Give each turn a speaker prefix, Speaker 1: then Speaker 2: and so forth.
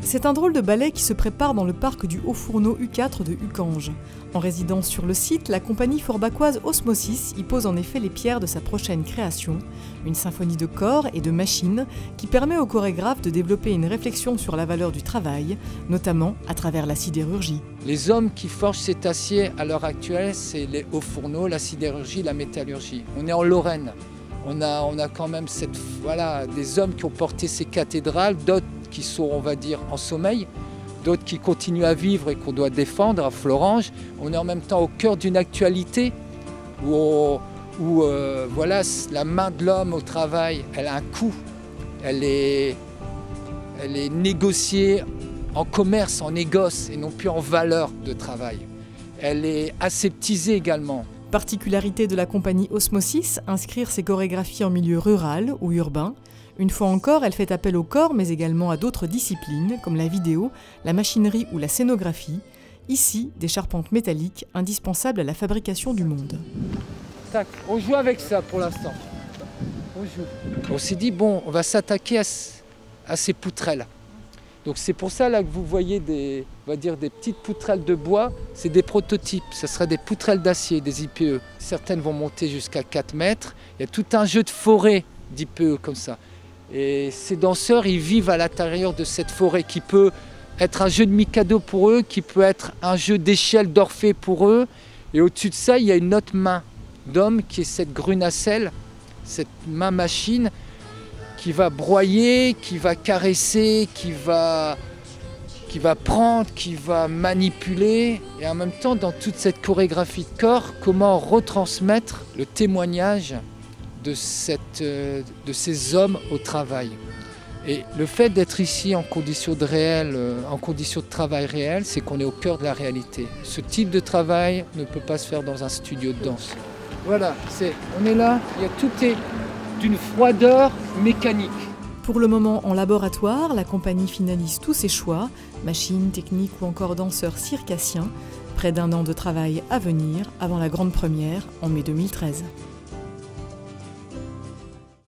Speaker 1: C'est un drôle de ballet qui se prépare dans le parc du Haut-Fourneau U4 de Uckange. En résidence sur le site, la compagnie forbacoise Osmosis y pose en effet les pierres de sa prochaine création, une symphonie de corps et de machines qui permet aux chorégraphes de développer une réflexion sur la valeur du travail, notamment à travers la sidérurgie.
Speaker 2: Les hommes qui forgent cet acier à l'heure actuelle, c'est les hauts-fourneaux, la sidérurgie, la métallurgie. On est en Lorraine. On a quand même des hommes qui ont porté ces cathédrales, d'autres qui sont, on va dire, en sommeil, d'autres qui continuent à vivre et qu'on doit défendre à Florange. On est en même temps au cœur d'une actualité où la main de l'homme au travail, elle a un coût. Elle est négociée en commerce, en négoce et non plus en valeur de travail. Elle est aseptisée également.
Speaker 1: Particularité de la compagnie Osmosis, inscrire ses chorégraphies en milieu rural ou urbain. Une fois encore, elle fait appel au corps, mais également à d'autres disciplines, comme la vidéo, la machinerie ou la scénographie. Ici, des charpentes métalliques, indispensables à la fabrication du monde.
Speaker 2: Tac, on joue avec ça pour l'instant. On s'est dit, bon, on va s'attaquer à ces poutrelles. Donc c'est pour ça là, que vous voyez des petites poutrelles de bois, c'est des prototypes, ce seraient des poutrelles d'acier, des IPE. Certaines vont monter jusqu'à 4 mètres, il y a tout un jeu de forêt d'IPE comme ça. Et ces danseurs, ils vivent à l'intérieur de cette forêt qui peut être un jeu de Mikado pour eux, qui peut être un jeu d'échelle d'Orphée pour eux. Et au-dessus de ça, il y a une autre main d'homme qui est cette grue nacelle, cette main machine, qui va broyer, qui va caresser, qui va prendre, qui va manipuler. Et en même temps, dans toute cette chorégraphie de corps, comment retransmettre le témoignage de ces hommes au travail. Et le fait d'être ici en conditions de travail réel, c'est qu'on est au cœur de la réalité. Ce type de travail ne peut pas se faire dans un studio de danse. Voilà, on est là, tout est d'une froideur mécanique.
Speaker 1: Pour le moment en laboratoire, la compagnie finalise tous ses choix, machines, techniques ou encore danseurs circassiens. Près d'1 an de travail à venir avant la grande première en mai 2013.